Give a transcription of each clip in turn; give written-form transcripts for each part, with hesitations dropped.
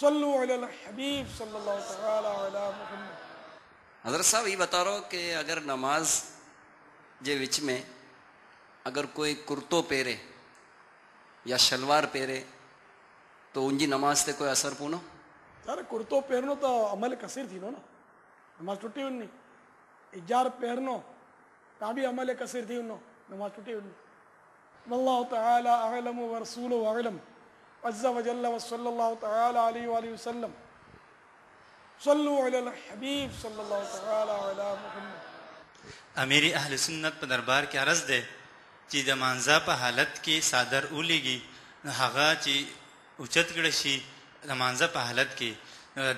صلو علی الحبیب صلی اللہ تعالی علی محمد. حضرت صاحب یہ بتا رہا ہوں کہ اگر نماز جے وچ میں اگر کوئی کرتو پہرے یا شلوار پہرے تو ان جی نماز تے کوئی اثر پونو؟ سر کرتو پہرنو تو عمل کثیر تھی نا نماز ٹوٹی ونی. اجار پہرنو تا بھی عمل کثیر تھی انو نماز ٹوٹی ونی. واللہ تعالی اعلم ورسولہ اعلم عز وجل وصلی اللہ تعالی علیہ وآلہ وسلم. صلو علی الحبیب صلی اللہ تعالی علی محمد. امیر اہل سنت په دربار کې عرض ده چې د مانځه په حالت کې صادر اولیږي هغه چې اوچت کړی شي د مانځه په حالت کې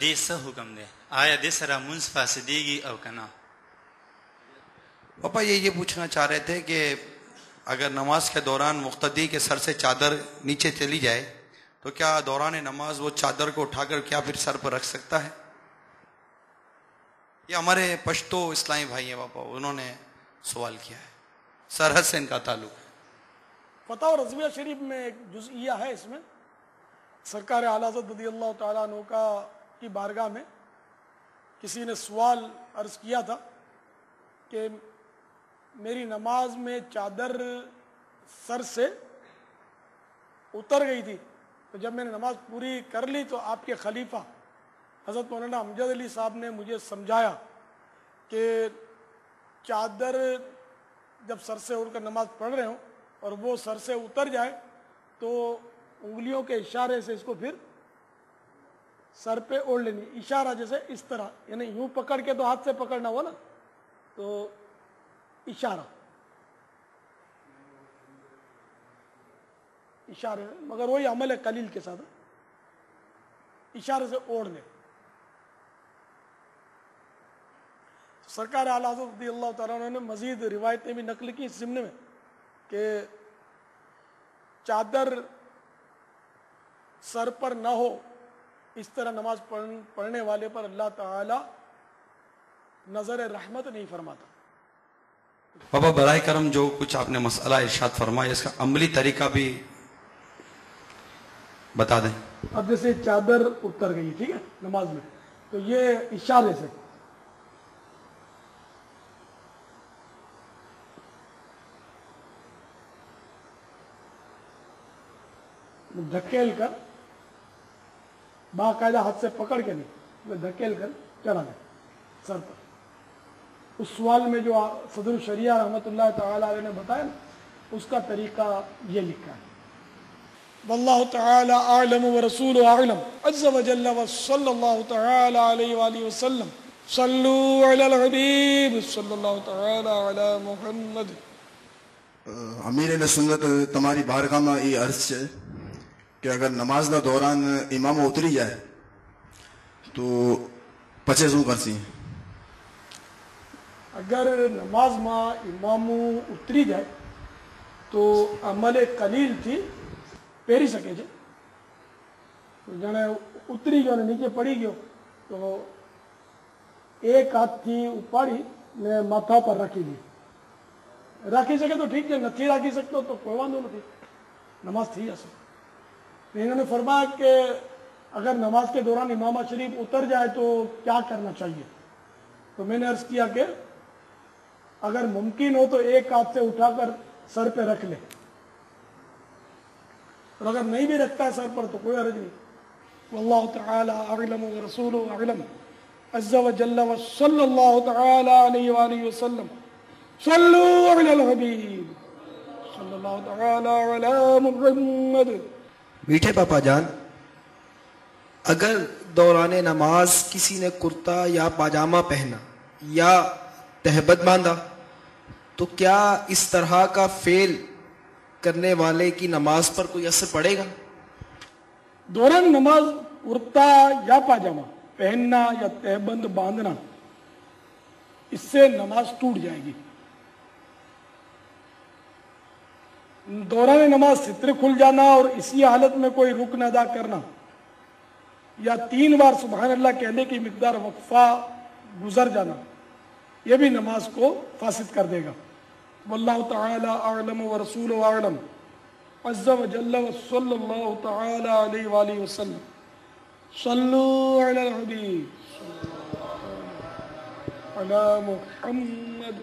دې څه حکم دی؟ آیا دې سره مونځ فاسدېږي او که نه؟ پاپا یہ پوچھنا چاہ رہے تھے کہ اگر نماز کے دوران مقتدی کے سر سے چادر نیچے چلی جائے تو کیا دوران نماز وہ چادر کو اٹھا کر کیا پھر سر پر رکھ سکتا ہے؟ یہ ہمارے پشتو اسلامی بھائی ہیں پاپا، انہوں نے سوال کیا ہے، سرحد سے ان کا تعلق ہے. فتح رضویہ شریف میں ایک جزئیہ ہے. اس میں سرکار اعلیٰ حضرت رضی اللہ تعالیٰ عنہ کی بارگاہ میں کسی نے سوال عرض کیا تھا کہ میری نماز میں چادر سر سے اتر گئی تھی، تو جب میں نے نماز پوری کر لی تو آپ کے خلیفہ حضرت مولانا امجد علی صاحب نے مجھے سمجھایا کہ چادر جب سر سے اڑ کر نماز پڑھ رہے ہوں اور وہ سر سے اتر جائے تو انگلیوں کے اشارے سے اس کو پھر سر پہ اوڑھ لینی. اشارہ جیسے اس طرح، یعنی یوں پکڑ کے تو ہاتھ سے پکڑنا ہوا نا، تو اشارہ اشارے، مگر وہی عمل قلیل کے ساتھ اشارے سے اوڑھ لے. سرکار اعلیٰ حضرت رضی اللہ تعالیٰ عنہ نے مزید روایتیں بھی نقل کی اس ضمن میں کہ چادر سر پر نہ ہو اس طرح نماز پڑھنے والے پر اللہ تعالی نظر رحمت نہیں فرماتا. بابا براہ کرم جو کچھ آپ نے مسئلہ ارشاد فرمایا اس کا عملی طریقہ بھی بتا دیں. اب جیسے چادر اتر گئی ٹھیک ہے نماز میں، تو یہ اشارے سے دھکیل کر، باقاعدہ ہاتھ سے پکڑ کے نہیں، دھکیل کر چڑھا دیں سر پر. اس سوال میں جو صدر الشریعہ رحمۃ اللہ تعالی علیہ نے بتایا نا، اس کا طریقہ یہ لکھا ہے. واللہ تعالی اعلم ورسولہ اعلم عز وجل وصلی اللہ تعالی علیہ وآلہ وسلم. صلو علی الحبیب صلی اللہ تعالی علی محمد. امیر اہل سنت تمہاری بارگاہ میں یہ عرض ہے کہ اگر نماز کا دوران امام اتری جائے تو پچے شو کرسی؟ اگر نماز میں امام اتری جائے تو عمل قلیل تھی પહેરી શકે છે. જાણે ઉતરી ગયો ને નીચે પડી ગયો તો એક હાથથી ઉપાડી ને માથા પર રાખી દે. રાખી શકે તો ઠીક છે, નથી રાખી શકતો તો કોઈ વાંધો નથી, નમાઝ થઈ જશે. انہوں نے فرمایا کہ اگر نماز کے دوران امام شریف اتر جائے تو کیا کرنا چاہیے؟ تو میں نے عرض کیا کہ اگر ممکن ہو تو ایک ہاتھ سے اٹھا کر سر پہ رکھ لے، اور اگر نہیں بھی رکھتا ہے سر پر تو کوئی حرج نہیں. واللہ تعالی اعلم ورسولہ اعلم عز وجل وصلی اللہ تعالی علیہ وآلہ وسلم. صلو علی الحبیب صلی اللہ تعالی علی محمد. میٹھے پاپا جان، اگر دوران نماز کسی نے کرتا یا پاجامہ پہنا یا تہبت باندھا تو کیا اس طرح کا فعل کرنے والے کی نماز پر کوئی اثر پڑے گا؟ دوران نماز کرتا یا پاجامہ پہننا یا تہبند باندھنا، اس سے نماز ٹوٹ جائے گی. دوران نماز ستر کھل جانا اور اسی حالت میں کوئی رکن ادا کرنا یا 3 بار سبحان اللہ کہنے کی مقدار وقفہ گزر جانا، یہ بھی نماز کو فاسد کر دے گا. واللہ تعالی اعلم ورسولہ اعلم عز وجل وصلی اللہ تعالی علیہ وآلہ وسلم. صلو علی الحبیب علی محمد